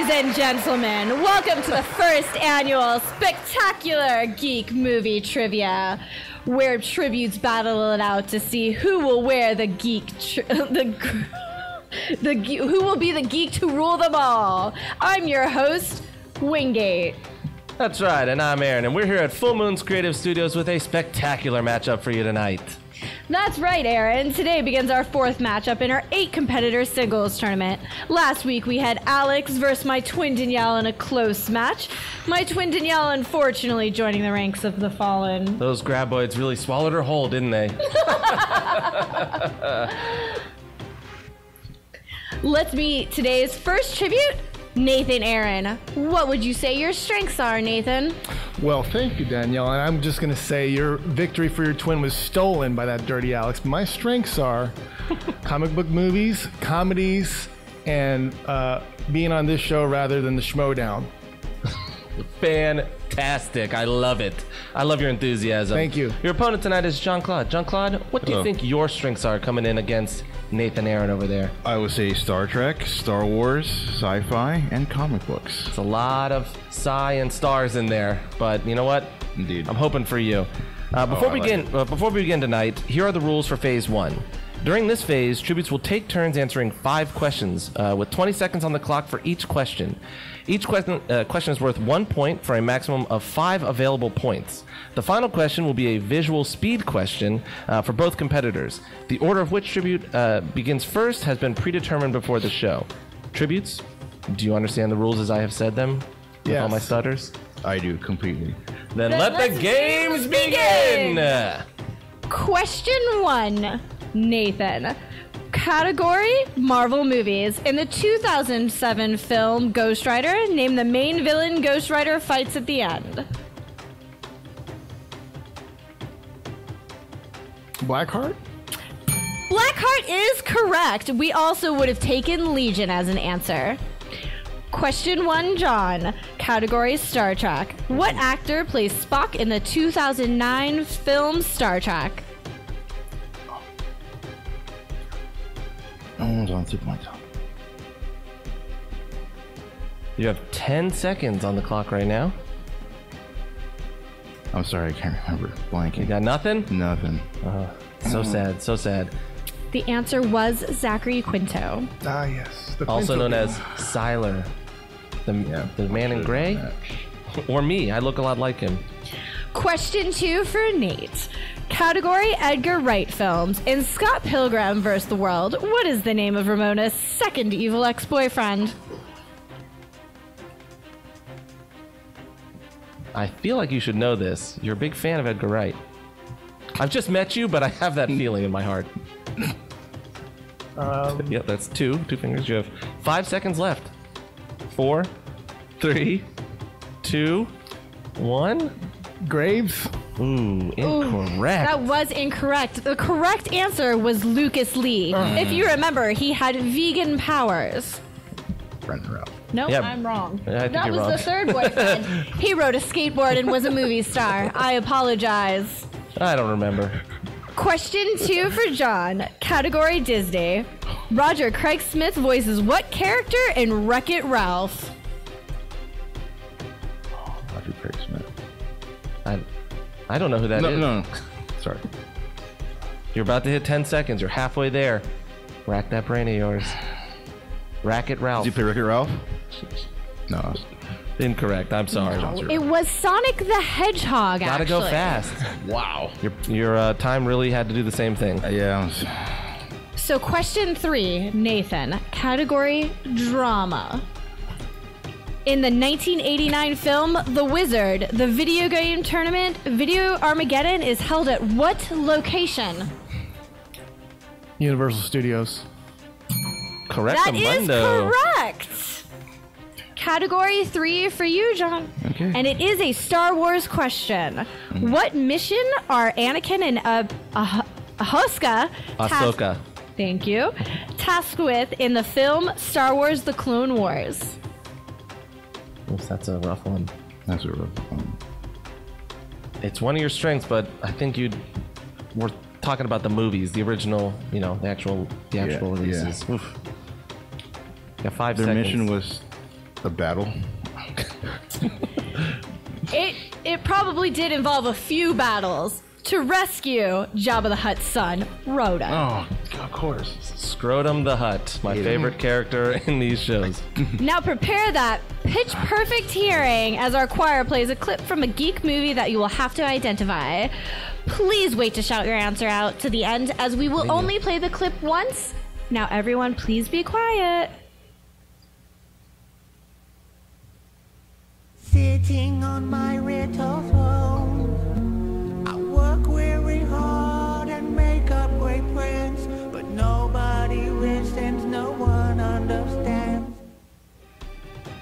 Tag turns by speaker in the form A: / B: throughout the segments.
A: Ladies and gentlemen, welcome to the first annual spectacular Geek Movie Trivia, where tributes battle it out to see who will wear the who will be the geek to rule them all. I'm your host, Wingate.
B: That's right, and I'm Aaron, and we're here at Full Moon's Creative Studios with a spectacular matchup for you tonight.
A: That's right, Aaron. Today begins our fourth matchup in our 8-competitor singles tournament. Last week we had Alex versus my twin Danielle in a close match. My twin Danielle unfortunately joining the ranks of the fallen.
B: Those graboids really swallowed her whole, didn't they?
A: Let's meet today's first tribute, Nathan Aaron. What would you say your strengths are, Nathan?
C: Well, thank you, Danielle. And I'm just going to say your victory for your twin was stolen by that dirty Alex. My strengths are comic book movies, comedies, and being on this show rather than the Schmodown.
B: Fantastic. I love it. I love your enthusiasm.
C: Thank you.
B: Your opponent tonight is Jean-Claude. Jean-Claude, what do you think your strengths are coming in against Nathan Aaron over there?
D: I would say Star Trek, Star Wars, sci-fi, and comic books.
B: It's a lot of sci and stars in there, but you know what?
D: Indeed.
B: I'm hoping for you. Before we begin tonight, here are the rules for Phase 1. During this phase, tributes will take turns answering 5 questions, with 20 seconds on the clock for each question. Each question is worth 1 point for a maximum of 5 available points. The final question will be a visual speed question for both competitors. The order of which tribute begins first has been predetermined before the show. Tributes, do you understand the rules as I have said them? With
C: Yes.
B: all my stutters?
D: I do, completely.
B: Then let the games begin!
A: Question 1, Nathan. Category, Marvel movies. In the 2007 film Ghost Rider, name the main villain Ghost Rider fights at the end.
C: Blackheart?
A: Blackheart is correct. We also would have taken Legion as an answer. Question 1, John. Category, Star Trek. What actor plays Spock in the 2009 film Star Trek?
D: Oh, it's on the tip of my tongue.
B: You have 10 seconds on the clock right now.
D: I'm sorry, I can't remember. Blanking.
B: You got nothing?
D: Nothing.
B: So sad, so sad.
A: The answer was Zachary Quinto.
C: Ah, yes. The
B: Also
C: Pinto
B: known
C: Man.
B: as Siler, the man in gray? Or me, I look a lot like him.
A: Question 2 for Nate. Category, Edgar Wright films. In Scott Pilgrim vs. the World, what is the name of Ramona's second evil ex-boyfriend?
B: I feel like you should know this. You're a big fan of Edgar Wright. I've just met you, but I have that feeling in my heart. Yep, that's 2 fingers. You have 5 seconds left. 4, 3, 2, 1.
C: Graves?
B: Ooh, incorrect.
A: That was incorrect. The correct answer was Lucas Lee. If you remember, he had vegan powers.
D: Brent Ralph.
A: No,
B: Yeah,
A: I'm wrong.
B: I think
A: That
B: you're
A: was
B: wrong.
A: the third boyfriend. He rode a skateboard and was a movie star. I apologize.
B: I don't remember.
A: Question 2 for John. Category, Disney. Roger Craig Smith voices what character in Wreck-It Ralph?
D: Roger Craig Smith.
B: I don't know who that is.
D: No. Sorry.
B: You're about to hit 10 seconds. You're halfway there. Rack that brain of yours. Rack-It Ralph.
D: Did you play Wreck-It Ralph? No.
B: Incorrect. I'm sorry.
A: It was Sonic the Hedgehog,
B: Gotta
A: actually.
B: go fast.
D: Wow.
B: Your time really had to do the same thing.
D: Yeah.
A: So question 3, Nathan. Category, drama. In the 1989 film The Wizard, the video game tournament Video Armageddon is held at what location?
C: Universal Studios.
B: Correct.
A: That is correct. Category 3 for you, John.
D: Okay.
A: And it is a Star Wars question. What mission are Anakin and Ahsoka thank you, tasked with in the film Star Wars The Clone Wars?
B: Oops, that's a rough one.
D: That's a rough one.
B: It's one of your strengths, but I think we're talking about the movies, the original, the actual
D: Yeah.
B: releases. Oof. Got 5
D: Their
B: seconds.
D: mission was A battle.
A: It probably did involve a few battles to rescue Jabba the Hutt's son, Rhoda.
C: Oh, of course.
B: Scrotum the Hutt, my favorite character in these shows.
A: Now prepare that pitch perfect hearing as our choir plays a clip from a Geek movie that you will have to identify. Please wait to shout your answer out to the end, as we will only play the clip once. Now everyone, please be quiet.
E: Sitting on my little throne, I work very hard and make up great friends, but nobody listens, no one understands.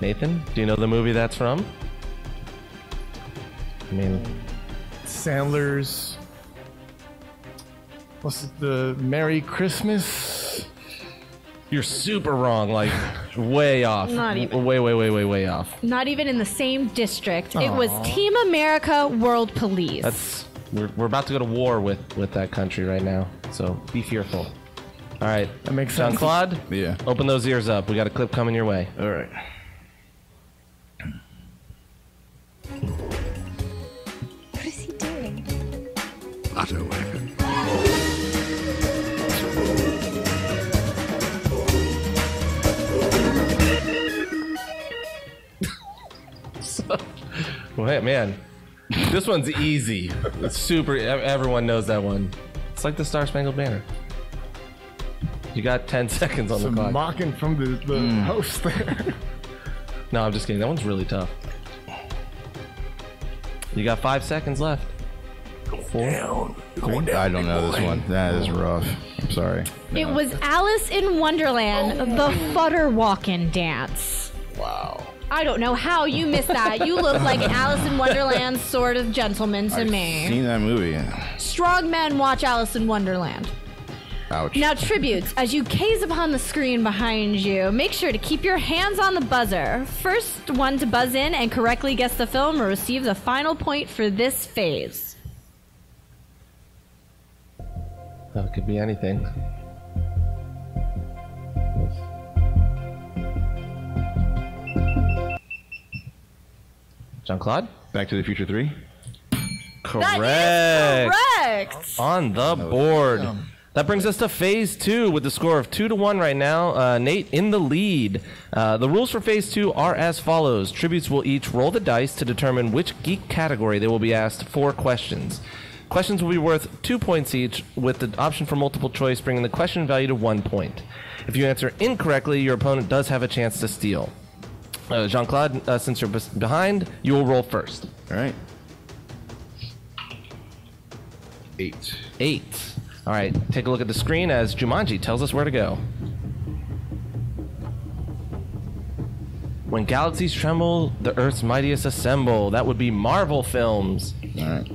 B: Nathan, do you know the movie that's from? I mean,
C: Sandler's. What's it, the Merry Christmas?
B: you're super wrong, like way off.
A: Not even.
B: Way off.
A: Not even in the same district. It was Team America World Police.
B: That's we're about to go to war with that country right now, so be fearful. All right,
C: That makes sense.
B: Jean-Claude,
D: Yeah.
B: open those ears up. We got a clip coming your way.
D: All right.
F: What is he doing?
G: Auto weapon.
B: Well, man, this one's easy. It's super. Everyone knows that one. It's like the Star Spangled Banner. You got 10 seconds on the
C: Some
B: clock.
C: mocking from the host there.
B: No, I'm just kidding. That one's really tough. You got 5 seconds left.
D: I don't know this one. That is rough. I'm sorry.
A: It was Alice in Wonderland, the Futter Walkin' Dance.
D: Wow.
A: I don't know how you missed that. You look like an Alice in Wonderland sort of gentleman to me.
D: Seen that movie.
A: Strong men watch Alice in Wonderland.
D: Ouch.
A: Now, tributes, as you gaze upon the screen behind you, make sure to keep your hands on the buzzer. First one to buzz in and correctly guess the film will receive the final point for this phase.
B: That could be anything. Jean-Claude?
D: Back to the Future 3.
B: Correct.
A: That is correct.
B: On the board. That brings us to phase 2 with the score of 2-1 right now. Nate in the lead. The rules for phase 2 are as follows. Tributes will each roll the dice to determine which geek category they will be asked 4 questions. Questions will be worth 2 points each, with the option for multiple choice bringing the question value to 1 point. If you answer incorrectly, your opponent does have a chance to steal. Jean-Claude, since you're behind, you will roll first.
D: All right. 8.
B: 8. All right, take a look at the screen as Jumanji tells us where to go. When galaxies tremble, the Earth's mightiest assemble. That would be Marvel films.
D: All right.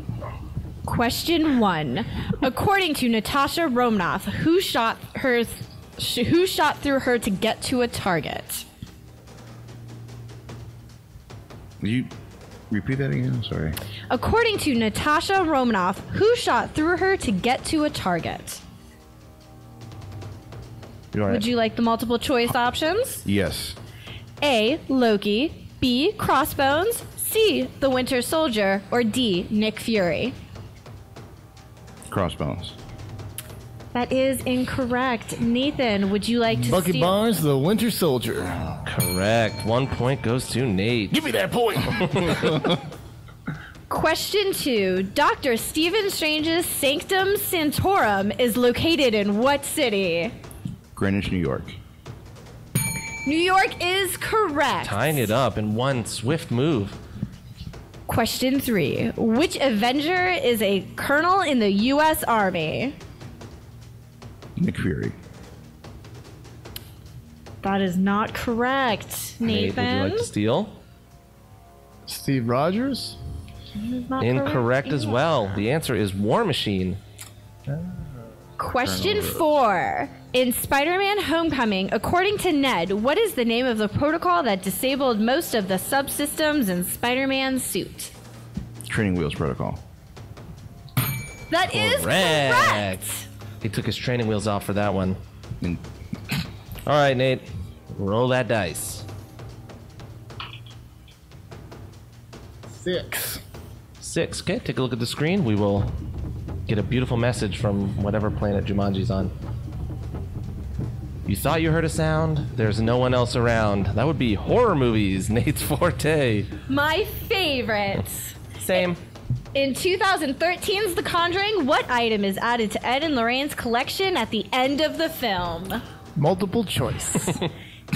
A: Question 1. According to Natasha Romanoff, who shot through her to get to a target?
D: Will you repeat that again? I'm sorry.
A: According to Natasha Romanoff, who shot through her to get to a target?
B: You all right?
A: Would you like the multiple choice options?
D: Yes.
A: A. Loki, B. Crossbones, C. The Winter Soldier, or D. Nick Fury?
D: Crossbones.
A: That is incorrect. Nathan, would you like to
C: Bucky
A: steal?
C: Barnes, the Winter Soldier.
B: Correct. 1 point goes to Nate.
C: Give me that point.
A: Question 2. Dr. Stephen Strange's Sanctum Sanctorum is located in what city?
D: Greenwich, New York.
A: New York is correct.
B: Tying it up in one swift move.
A: Question 3. Which Avenger is a colonel in the U.S. Army?
D: Nick Fury.
A: That is not correct,
B: Nate, would you like to steal?
C: Steve Rogers?
A: Not
B: Incorrect as well. The answer is War Machine.
A: Question 4. In Spider-Man Homecoming, according to Ned, what is the name of the protocol that disabled most of the subsystems in Spider-Man's suit?
D: Training Wheels Protocol.
A: That is correct.
B: He took his training wheels off for that one.
D: And
B: All right, Nate. Roll that dice.
C: 6.
B: 6. Okay, take a look at the screen. We will get a beautiful message from whatever planet Jumanji's on. You thought you heard a sound? There's no one else around. That would be horror movies, Nate's forte.
A: My favorite.
B: Same.
A: In 2013's The Conjuring, what item is added to Ed and Lorraine's collection at the end of the film?
C: Multiple choice.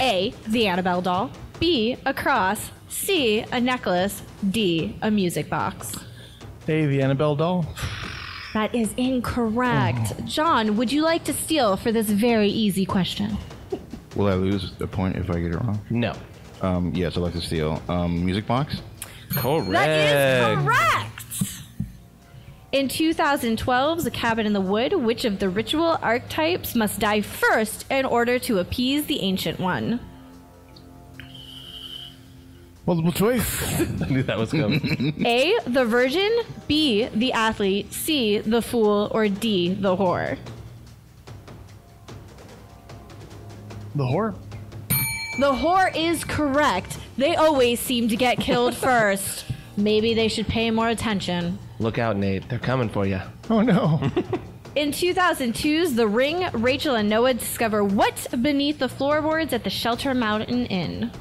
A: A, the Annabelle doll. B, a cross. C, a necklace. D, a music box.
C: A, the Annabelle doll.
A: That is incorrect. John, would you like to steal for this very easy question?
D: Will I lose a point if I get it wrong?
B: No.
D: Yes, I'd like to steal. Music box?
B: Correct.
A: That is correct. In 2012's A Cabin in the Wood, which of the ritual archetypes must die first in order to appease the Ancient One?
C: Multiple choice.
B: I knew that was coming.
A: A, the virgin. B, the athlete. C, the fool. Or D, the whore.
C: The whore.
A: The whore is correct. They always seem to get killed first. Maybe they should pay more attention.
B: Look out, Nate. They're coming for you.
C: Oh no.
A: In 2002's The Ring, Rachel and Noah discover what beneath the floorboards at the Shelter Mountain Inn?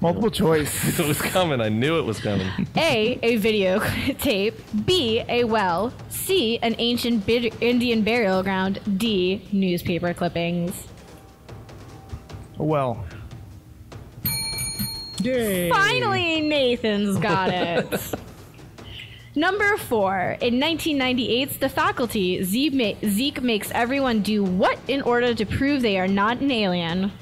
C: Multiple choice.
B: It was coming. I knew it was coming.
A: A video tape. B, a well. C, an ancient Indian burial ground. D, newspaper clippings.
C: Well. Yay.
A: Finally, Nathan's got it. Number 4. In 1998's The Faculty, Zeke makes everyone do what in order to prove they are not an alien?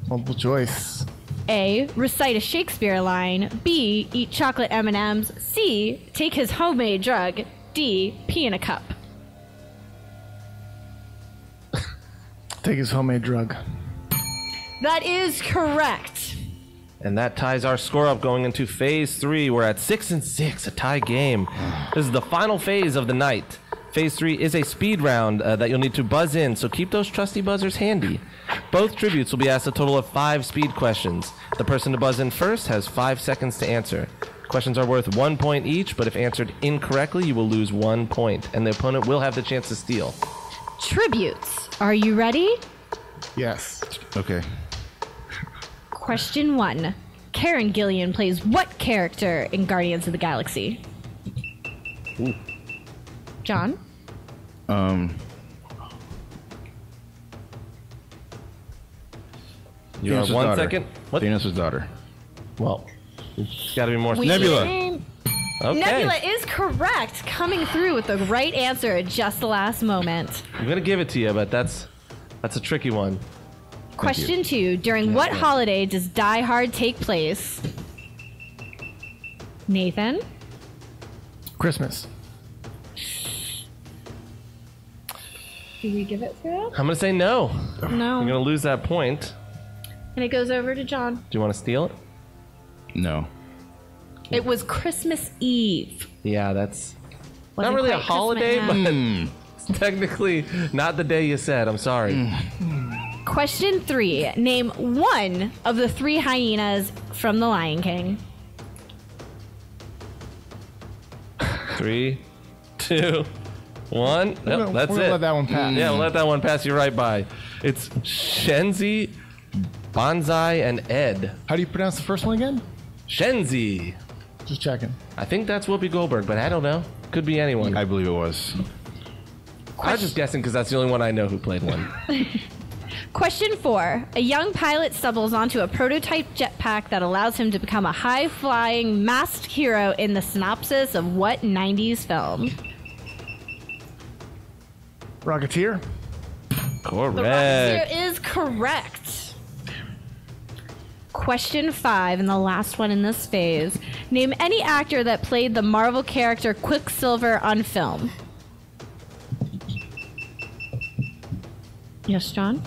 C: Multiple choice.
A: A, recite a Shakespeare line. B, eat chocolate M&Ms. C, take his homemade drug. D, pee in a cup.
C: Take his homemade drug.
A: That is correct.
B: And that ties our score up going into phase 3. We're at 6-6, a tie game. This is the final phase of the night. Phase 3 is a speed round that you'll need to buzz in, so keep those trusty buzzers handy. Both tributes will be asked a total of 5 speed questions. The person to buzz in first has 5 seconds to answer. Questions are worth 1 point each, but if answered incorrectly, you will lose 1 point, and the opponent will have the chance to steal.
A: Tributes. Are you ready?
C: Yes.
D: Okay.
A: Question 1. Karen Gillian plays what character in Guardians of the Galaxy?
B: Ooh.
A: John?
B: You have
D: Thanos'
B: 1
D: daughter.
B: second. What?
D: Thanos' daughter.
B: Well, it's got to be more.
D: Nebula.
B: Okay.
A: Nebula is correct, coming through with the right answer at just the last moment.
B: I'm gonna give it to you, but that's a tricky one.
A: Question 2. During what holiday does Die Hard take place? Nathan?
C: Christmas.
A: Do we give it to him?
B: I'm gonna say no.
A: No.
B: You're gonna lose that point.
A: And it goes over to John.
B: Do you want to steal it?
D: No.
A: It was Christmas Eve.
B: Yeah, that's
A: Wasn't
B: not really a
A: quite
B: holiday,
A: Christmas.
B: but it's technically not the day you said. I'm sorry.
A: Question 3. Name one of the 3 hyenas from The Lion King.
B: 3, 2, 1. Nope,
C: We're
B: that's
C: gonna
B: it.
C: let that one pass.
B: Yeah, we'll let that one pass you right by. It's Shenzi, Banzai, and Ed.
C: How do you pronounce the first one again?
B: Shenzi.
C: Just checking.
B: I think that's Whoopi Goldberg, but I don't know. Could be anyone.
D: I believe it was.
B: I was just guessing because that's the only one I know who played one.
A: Question 4. A young pilot stumbles onto a prototype jetpack that allows him to become a high-flying masked hero in the synopsis of what 90s film?
C: Rocketeer.
B: Correct.
A: The Rocketeer is correct. Question 5, and the last one in this phase. Name any actor that played the Marvel character Quicksilver on film. Yes, John?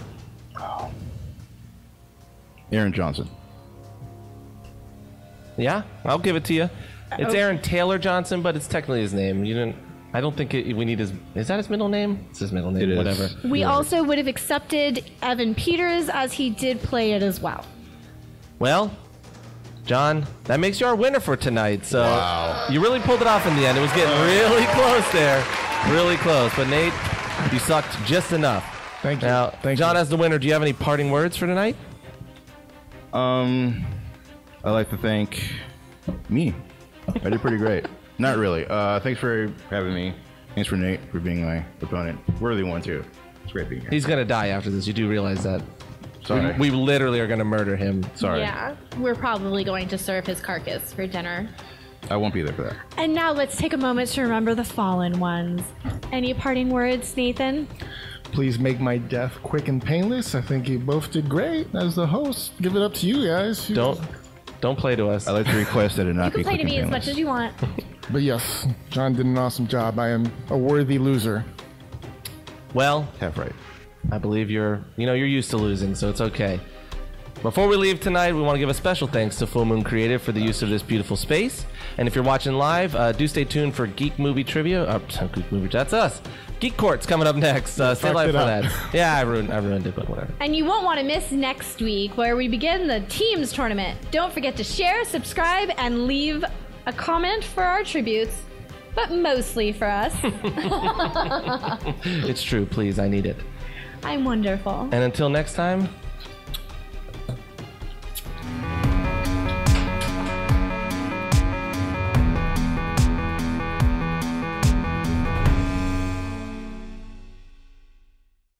D: Aaron Johnson.
B: Yeah, I'll give it to you. It's Aaron Taylor Johnson, but it's technically his name. You didn't. I don't think we need his... Is that his middle name? It's his middle name,
D: It is.
B: whatever.
A: We also would have accepted Evan Peters as he did play it as well.
B: Well, John, that makes you our winner for tonight. So you really pulled it off in the end. It was getting really close there. Really close. But Nate, you sucked just enough.
C: Thank you.
B: Now,
C: Thank
B: John,
C: you.
B: as the winner, do you have any parting words for tonight?
D: I'd like to thank me. I did pretty great. Not really. Thanks for having me. Thanks for Nate for being my opponent. Worthy one too. It's great being here.
B: He's going to die after this. You do realize that.
D: Sorry.
B: We literally are going to murder him.
D: Sorry.
A: Yeah, we're probably going to serve his carcass for dinner.
D: I won't be there for that.
A: And now let's take a moment to remember the fallen ones. Any parting words, Nathan?
C: Please make my death quick and painless. I think you both did great as the host. Give it up to you guys.
B: Don't play to us.
D: I'd like to request that it not
A: You
D: be
A: can play
D: quick
A: to
D: and
A: me as much
D: painless.
A: as you want.
C: But yes, John did an awesome job. I am a worthy loser.
B: Well,
D: Half right.
B: I believe you're used to losing, so it's okay. Before we leave tonight, we want to give a special thanks to Full Moon Creative for the use of this beautiful space. And if you're watching live, do stay tuned for Geek Movie Trivia. Geek Movie, that's us. Geek Court's coming up next. Stay live for that. Yeah, I ruined it, but whatever.
A: And you won't want to miss next week where we begin the teams tournament. Don't forget to share, subscribe, and leave a comment for our tributes, but mostly for us.
B: It's true, please, I need it.
A: I'm wonderful.
B: And until next time,